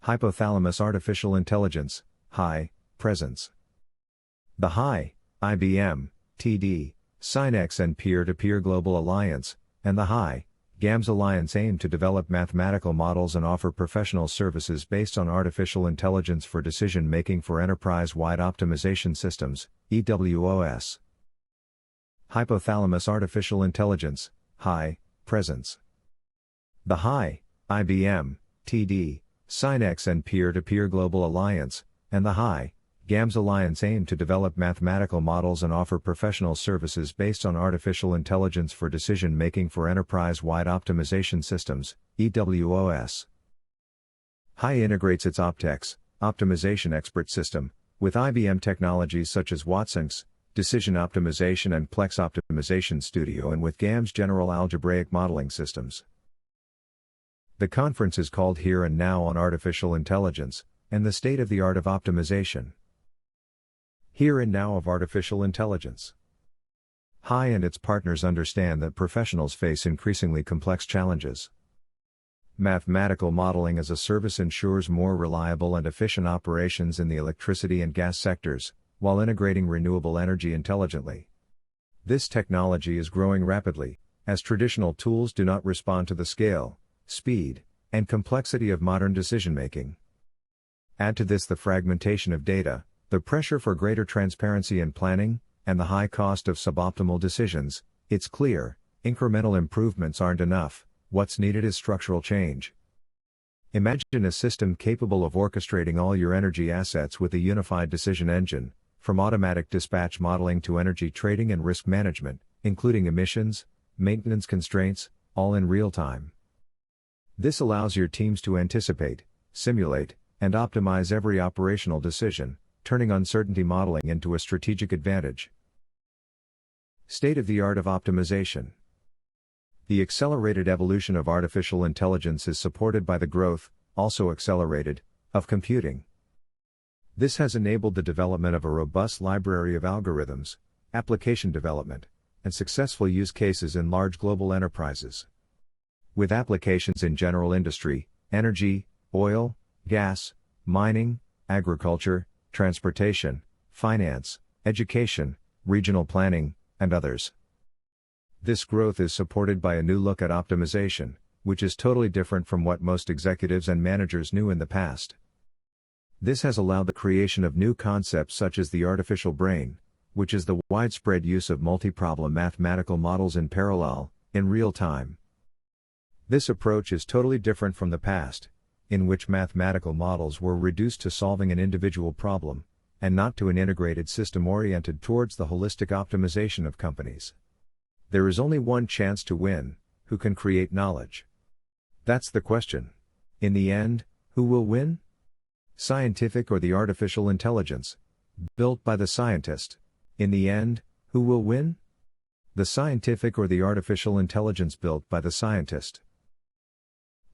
Hypothalamus Artificial Intelligence, HY, presence. The HY, IBM, TD, SYNNEX and Peer-to-Peer Global Alliance, and the HY, GAMS Alliance aim to develop mathematical models and offer professional services based on artificial intelligence for decision-making for enterprise-wide optimization systems, EWOS. Hypothalamus Artificial Intelligence, HY, presence. The HY, IBM, TD, SYNNEX and Peer-to-Peer Global Alliance, and the HY, GAMS Alliance aim to develop mathematical models and offer professional services based on artificial intelligence for decision-making for enterprise-wide optimization systems, EWOS. HY integrates its OpTex, optimization expert system, with IBM technologies such as WATSyncs, Decision Optimization and Plex Optimization Studio and with GAMS general algebraic modeling systems. The conference is called Here and Now on Artificial Intelligence, and the State of the Art of Optimization. Here and Now of Artificial Intelligence. HY and its partners understand that professionals face increasingly complex challenges. Mathematical modeling as a service ensures more reliable and efficient operations in the electricity and gas sectors, while integrating renewable energy intelligently. This technology is growing rapidly, as traditional tools do not respond to the scale, speed, and complexity of modern decision-making. Add to this the fragmentation of data, the pressure for greater transparency in planning, and the high cost of suboptimal decisions, it's clear, incremental improvements aren't enough, what's needed is structural change. Imagine a system capable of orchestrating all your energy assets with a unified decision engine, from automatic dispatch modeling to energy trading and risk management, including emissions, maintenance constraints, all in real time. This allows your teams to anticipate, simulate, and optimize every operational decision, turning uncertainty modeling into a strategic advantage. State of the art of optimization. The accelerated evolution of artificial intelligence is supported by the growth, also accelerated, of computing. This has enabled the development of a robust library of algorithms, application development, and successful use cases in large global enterprises. With applications in general industry, energy, oil, gas, mining, agriculture, transportation, finance, education, regional planning, and others. This growth is supported by a new look at optimization, which is totally different from what most executives and managers knew in the past. This has allowed the creation of new concepts such as the artificial brain, which is the widespread use of multi-problem mathematical models in parallel, in real time. This approach is totally different from the past, in which mathematical models were reduced to solving an individual problem, and not to an integrated system oriented towards the holistic optimization of companies. There is only one chance to win: who can create knowledge? That's the question. In the end, who will win? Scientific or the artificial intelligence? Built by the scientist. In the end, who will win? The scientific or the artificial intelligence built by the scientist?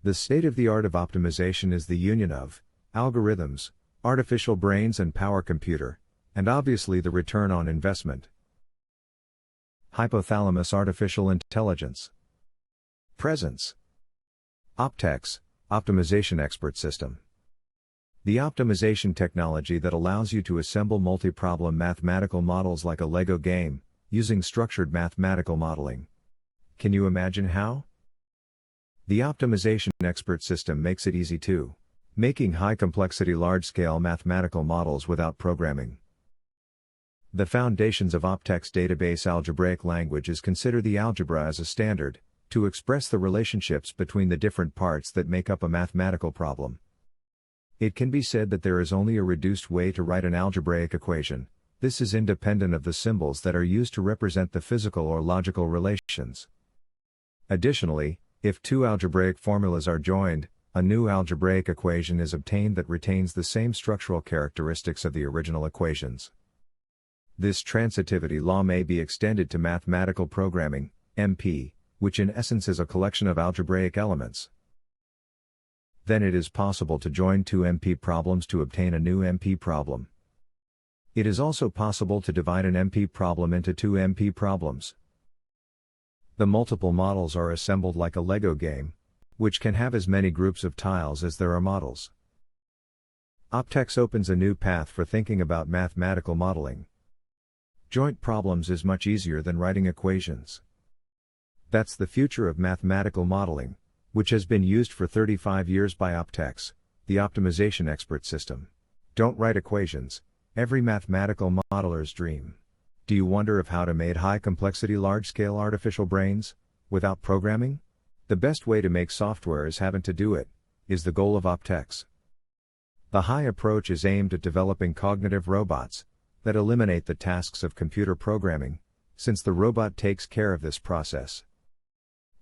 The state of the art of optimization is the union of algorithms, artificial brains and power computer, and obviously the return on investment. Hypothalamus Artificial Intelligence. Presence. OpTex, Optimization Expert System. The optimization technology that allows you to assemble multi-problem mathematical models like a Lego game, using structured mathematical modeling. Can you imagine how? The optimization expert system makes it easy to making high-complexity large-scale mathematical models without programming. The foundations of OpTex database algebraic languages consider the algebra as a standard, to express the relationships between the different parts that make up a mathematical problem. It can be said that there is only a reduced way to write an algebraic equation. This is independent of the symbols that are used to represent the physical or logical relations. Additionally, if two algebraic formulas are joined, a new algebraic equation is obtained that retains the same structural characteristics of the original equations. This transitivity law may be extended to mathematical programming, MP, which in essence is a collection of algebraic elements. Then it is possible to join two MP problems to obtain a new MP problem. It is also possible to divide an MP problem into two MP problems. The multiple models are assembled like a Lego game, which can have as many groups of tiles as there are models. Optex opens a new path for thinking about mathematical modeling. Joint problems is much easier than writing equations. That's the future of mathematical modeling, which has been used for 35 years by Optex, the optimization expert system. Don't write equations, every mathematical modeler's dream. Do you wonder of how to make high-complexity large-scale artificial brains, without programming? The best way to make software is having to do it, is the goal of Optex. The HY approach is aimed at developing cognitive robots that eliminate the tasks of computer programming, since the robot takes care of this process.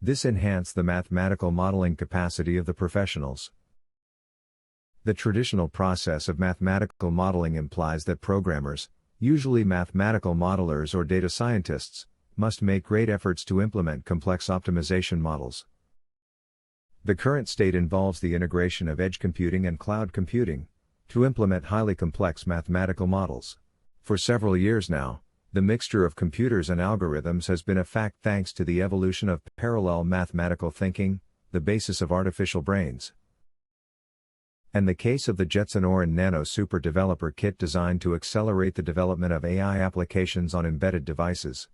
This enhances the mathematical modeling capacity of the professionals. The traditional process of mathematical modeling implies that programmers, usually mathematical modelers or data scientists, must make great efforts to implement complex optimization models. The current state involves the integration of edge computing and cloud computing to implement highly complex mathematical models. For several years now, the mixture of computers and algorithms has been a fact thanks to the evolution of parallel mathematical thinking, the basis of artificial brains. And the case of the Jetson Orin Nano Super Developer Kit designed to accelerate the development of AI applications on embedded devices.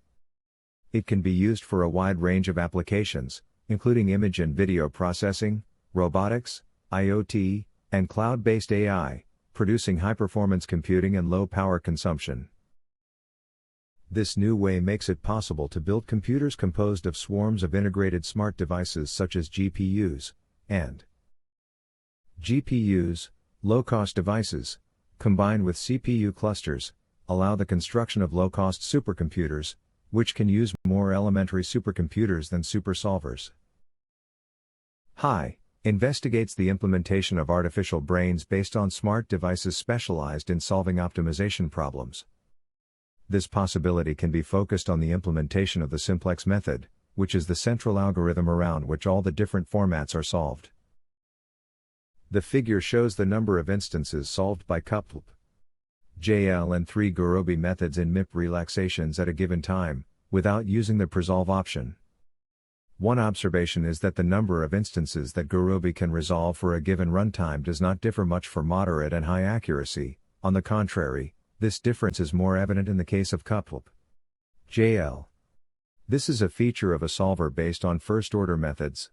It can be used for a wide range of applications, including image and video processing, robotics, IoT, and cloud-based AI, producing high-performance computing and low power consumption. This new way makes it possible to build computers composed of swarms of integrated smart devices such as GPUs, and GPUs, low-cost devices, combined with CPU clusters, allow the construction of low-cost supercomputers, which can use more elementary supercomputers than supersolvers. HY investigates the implementation of artificial brains based on smart devices specialized in solving optimization problems. This possibility can be focused on the implementation of the simplex method, which is the central algorithm around which all the different formats are solved. The figure shows the number of instances solved by CUPLP, JL and 3 Gurobi methods in MIP relaxations at a given time, without using the presolve option. One observation is that the number of instances that Gurobi can resolve for a given runtime does not differ much for moderate and high accuracy. On the contrary, this difference is more evident in the case of CUPLP, JL. This is a feature of a solver based on first-order methods.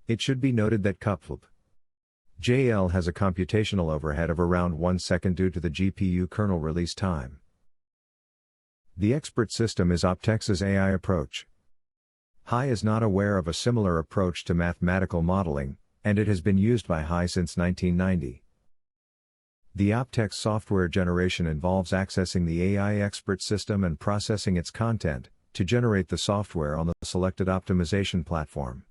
It should be noted that CUPLP, JL has a computational overhead of around 1 second due to the GPU kernel release time. The expert system is Optex's AI approach. HY is not aware of a similar approach to mathematical modeling, and it has been used by HY since 1990. The Optex software generation involves accessing the AI expert system and processing its content to generate the software on the selected optimization platform.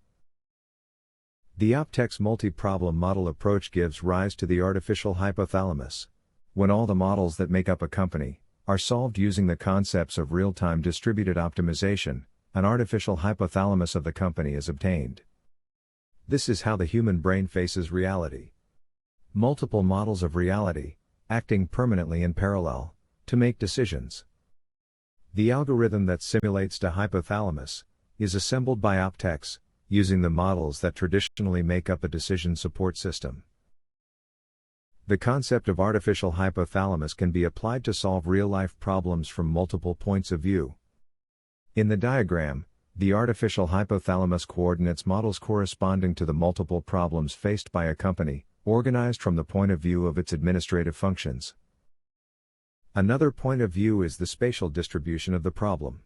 The Optex multi-problem model approach gives rise to the artificial hypothalamus. When all the models that make up a company are solved using the concepts of real-time distributed optimization, an artificial hypothalamus of the company is obtained. This is how the human brain faces reality. Multiple models of reality, acting permanently in parallel, to make decisions. The algorithm that simulates the hypothalamus is assembled by Optex, using the models that traditionally make up a decision support system. The concept of artificial hypothalamus can be applied to solve real-life problems from multiple points of view. In the diagram, the artificial hypothalamus coordinates models corresponding to the multiple problems faced by a company, organized from the point of view of its administrative functions. Another point of view is the spatial distribution of the problem.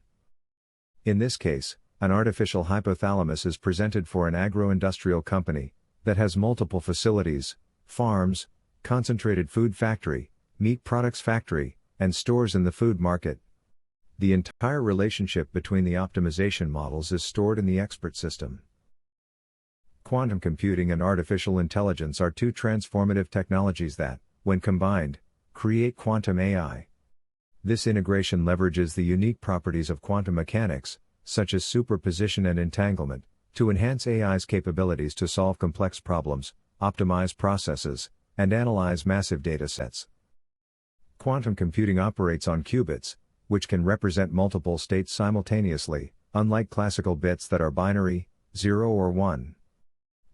In this case, an artificial hypothalamus is presented for an agro-industrial company that has multiple facilities, farms, concentrated food factory, meat products factory, and stores in the food market. The entire relationship between the optimization models is stored in the expert system. Quantum computing and artificial intelligence are two transformative technologies that, when combined, create quantum AI. This integration leverages the unique properties of quantum mechanics, such as superposition and entanglement, to enhance AI's capabilities to solve complex problems, optimize processes, and analyze massive datasets. Quantum computing operates on qubits, which can represent multiple states simultaneously, unlike classical bits that are binary, 0 or 1.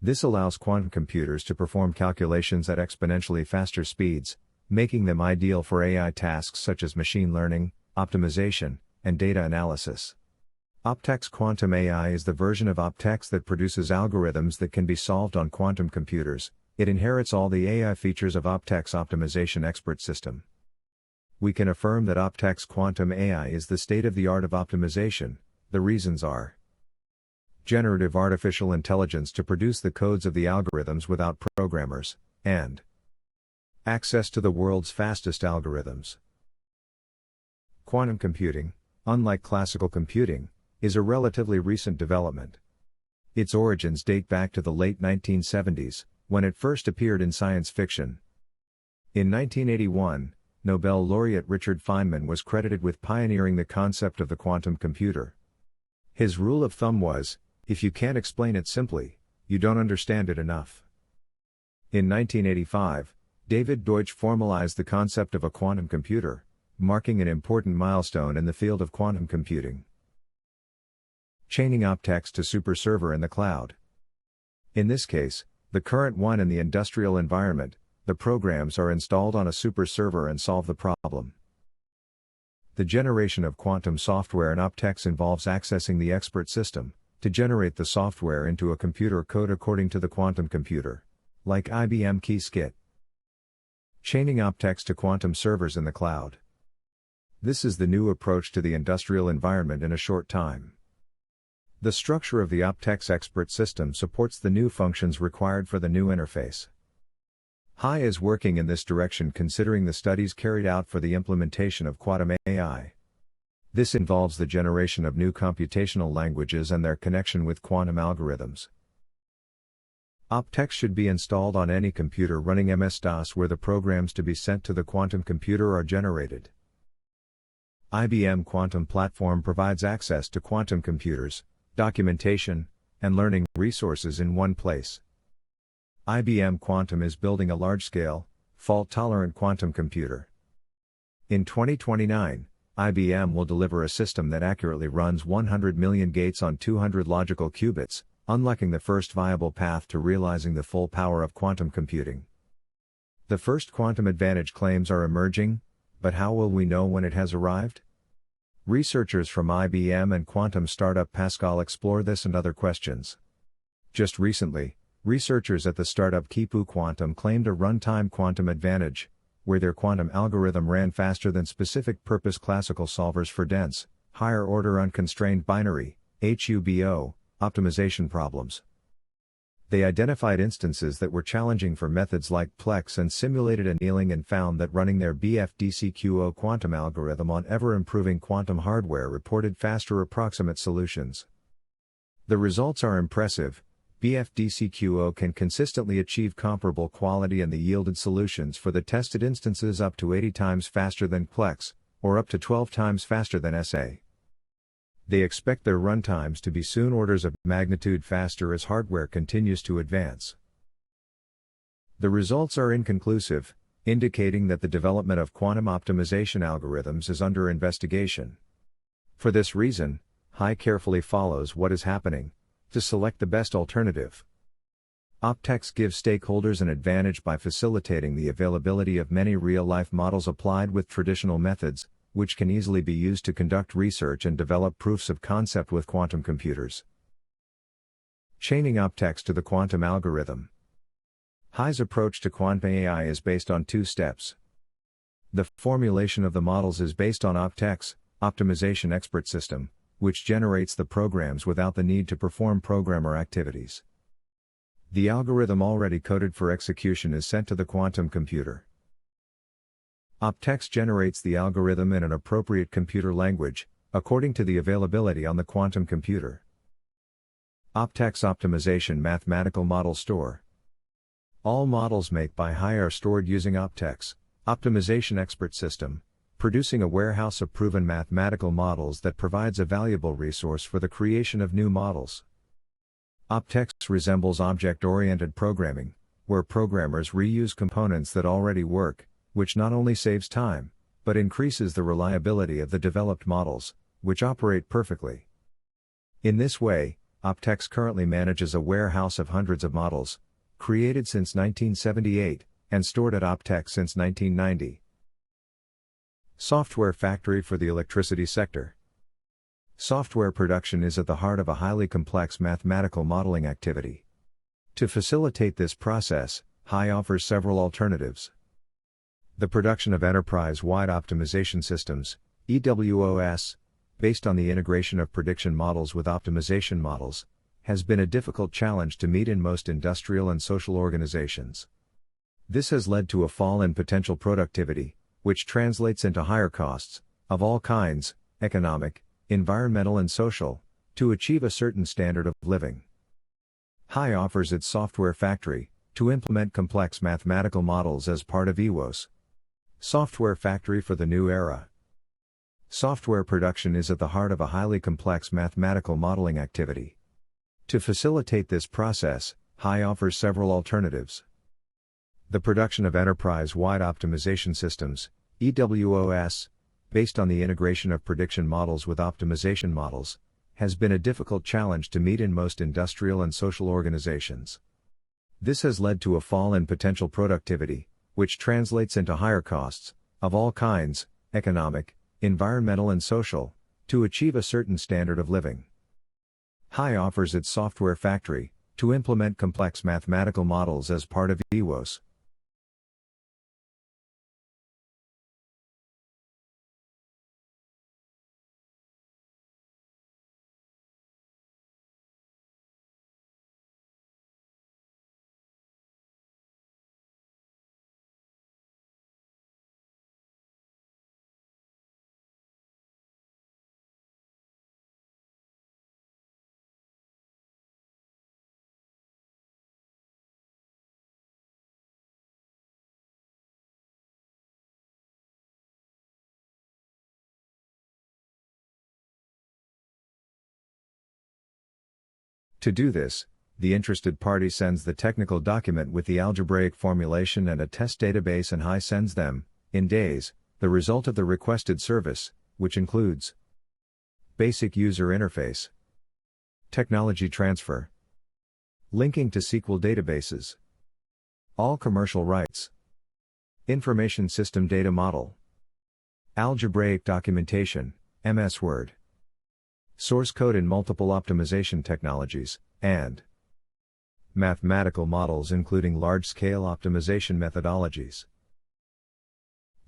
This allows quantum computers to perform calculations at exponentially faster speeds, making them ideal for AI tasks such as machine learning, optimization, and data analysis. Optex Quantum AI is the version of Optex that produces algorithms that can be solved on quantum computers. It inherits all the AI features of Optex Optimization Expert System. We can affirm that Optex Quantum AI is the state-of-the-art of optimization. The reasons are: generative artificial intelligence to produce the codes of the algorithms without programmers, and access to the world's fastest algorithms. Quantum computing, unlike classical computing, is a relatively recent development. Its origins date back to the late 1970s, when it first appeared in science fiction. In 1981, Nobel laureate Richard Feynman was credited with pioneering the concept of the quantum computer. His rule of thumb was, if you can't explain it simply, you don't understand it enough. In 1985, David Deutsch formalized the concept of a quantum computer, marking an important milestone in the field of quantum computing. Chaining Optex to super server in the cloud. In this case, the current one in the industrial environment, the programs are installed on a super server and solve the problem. The generation of quantum software in Optex involves accessing the expert system to generate the software into a computer code according to the quantum computer, like IBM Qiskit. Chaining Optex to quantum servers in the cloud. This is the new approach to the industrial environment in a short time. The structure of the Optex expert system supports the new functions required for the new interface. HI is working in this direction considering the studies carried out for the implementation of quantum AI. This involves the generation of new computational languages and their connection with quantum algorithms. Optex should be installed on any computer running MS-DOS where the programs to be sent to the quantum computer are generated. IBM Quantum Platform provides access to quantum computers, documentation, and learning resources in one place. IBM Quantum is building a large-scale, fault-tolerant quantum computer. In 2029, IBM will deliver a system that accurately runs 100 million gates on 200 logical qubits, unlocking the first viable path to realizing the full power of quantum computing. The first quantum advantage claims are emerging, but how will we know when it has arrived? Researchers from IBM and quantum startup Pascal explore this and other questions. Just recently, researchers at the startup Kipu Quantum claimed a runtime quantum advantage, where their quantum algorithm ran faster than specific-purpose classical solvers for dense, higher-order unconstrained binary (HUBO) optimization problems. They identified instances that were challenging for methods like Plex and simulated annealing and found that running their BFDCQO quantum algorithm on ever-improving quantum hardware reported faster approximate solutions. The results are impressive. BFDCQO can consistently achieve comparable quality and the yielded solutions for the tested instances up to 80 times faster than Plex, or up to 12 times faster than SA. They expect their runtimes to be soon orders of magnitude faster as hardware continues to advance. The results are inconclusive, indicating that the development of quantum optimization algorithms is under investigation. For this reason, HI carefully follows what is happening to select the best alternative. Optex gives stakeholders an advantage by facilitating the availability of many real-life models applied with traditional methods, which can easily be used to conduct research and develop proofs of concept with quantum computers. Chaining Optex to the quantum algorithm. HI's approach to quantum AI is based on two steps. The formulation of the models is based on Optex, Optimization Expert System, which generates the programs without the need to perform programmer activities. The algorithm already coded for execution is sent to the quantum computer. Optex generates the algorithm in an appropriate computer language, according to the availability on the quantum computer. Optex Optimization Mathematical Model Store. All models made by HI are stored using Optex, Optimization Expert System, producing a warehouse of proven mathematical models that provides a valuable resource for the creation of new models. Optex resembles object-oriented programming, where programmers reuse components that already work, which not only saves time, but increases the reliability of the developed models, which operate perfectly. In this way, Optex currently manages a warehouse of hundreds of models, created since 1978, and stored at Optex since 1990. Software factory for the electricity sector. Software production is at the heart of a highly complex mathematical modeling activity. To facilitate this process, HY offers several alternatives. The production of enterprise-wide optimization systems, EWOS, based on the integration of prediction models with optimization models, has been a difficult challenge to meet in most industrial and social organizations. This has led to a fall in potential productivity, which translates into higher costs, of all kinds, economic, environmental and social, to achieve a certain standard of living. HY offers its software factory, to implement complex mathematical models as part of EWOS. Software factory for the new era. Software production is at the heart of a highly complex mathematical modeling activity. To facilitate this process, HY offers several alternatives. The production of enterprise-wide optimization systems, EWOS, based on the integration of prediction models with optimization models, has been a difficult challenge to meet in most industrial and social organizations. This has led to a fall in potential productivity, which translates into higher costs, of all kinds, economic, environmental and social, to achieve a certain standard of living. HY offers its software factory, to implement complex mathematical models as part of EWOS. To do this, the interested party sends the technical document with the algebraic formulation and a test database, and HY sends them, in days, the result of the requested service, which includes basic user interface, technology transfer, linking to SQL databases, all commercial rights, information system data model, algebraic documentation, MS Word, source code in multiple optimization technologies, and mathematical models including large-scale optimization methodologies.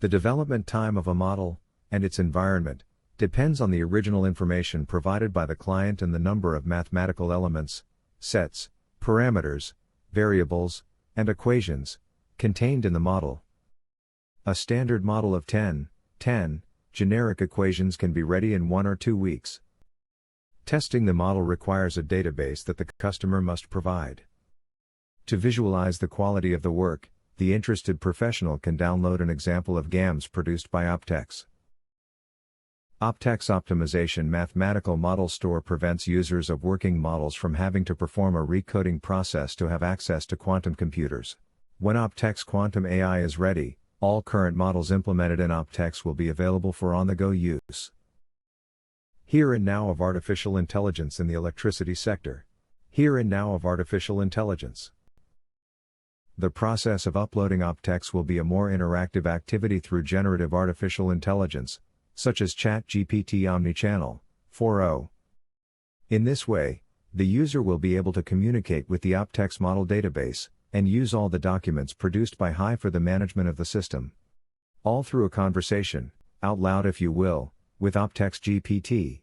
The development time of a model, and its environment, depends on the original information provided by the client and the number of mathematical elements, sets, parameters, variables, and equations, contained in the model. A standard model of 10 generic equations can be ready in 1 or 2 weeks. Testing the model requires a database that the customer must provide. To visualize the quality of the work, the interested professional can download an example of GAMS produced by Optex. Optex Optimization Mathematical Model Store prevents users of working models from having to perform a recoding process to have access to quantum computers. When Optex Quantum AI is ready, all current models implemented in Optex will be available for on-the-go use. Here and now of artificial intelligence in the electricity sector. Here and now of artificial intelligence. The process of uploading Optex will be a more interactive activity through generative artificial intelligence, such as ChatGPT Omnichannel 4.0. In this way, the user will be able to communicate with the Optex model database, and use all the documents produced by HY for the management of the system. All through a conversation, out loud if you will, with Optex GPT.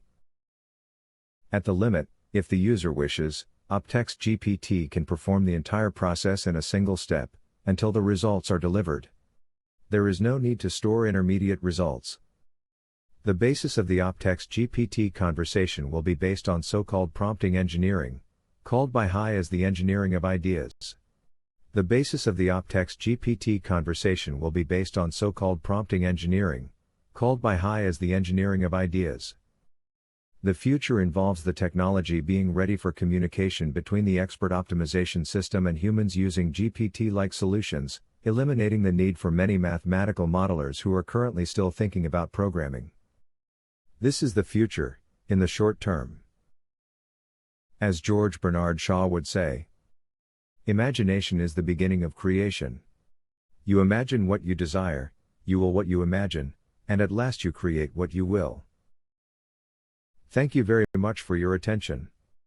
At the limit, if the user wishes, Optex GPT can perform the entire process in a single step, until the results are delivered. There is no need to store intermediate results. The basis of the Optex GPT conversation will be based on so-called prompting engineering, called by HY as the engineering of ideas. The basis of the Optex GPT conversation will be based on so-called prompting engineering, called by HY as the engineering of ideas. The future involves the technology being ready for communication between the expert optimization system and humans using GPT-like solutions, eliminating the need for many mathematical modelers who are currently still thinking about programming. This is the future, in the short term. As George Bernard Shaw would say, imagination is the beginning of creation. You imagine what you desire, you will what you imagine, and at last you create what you will. Thank you very much for your attention.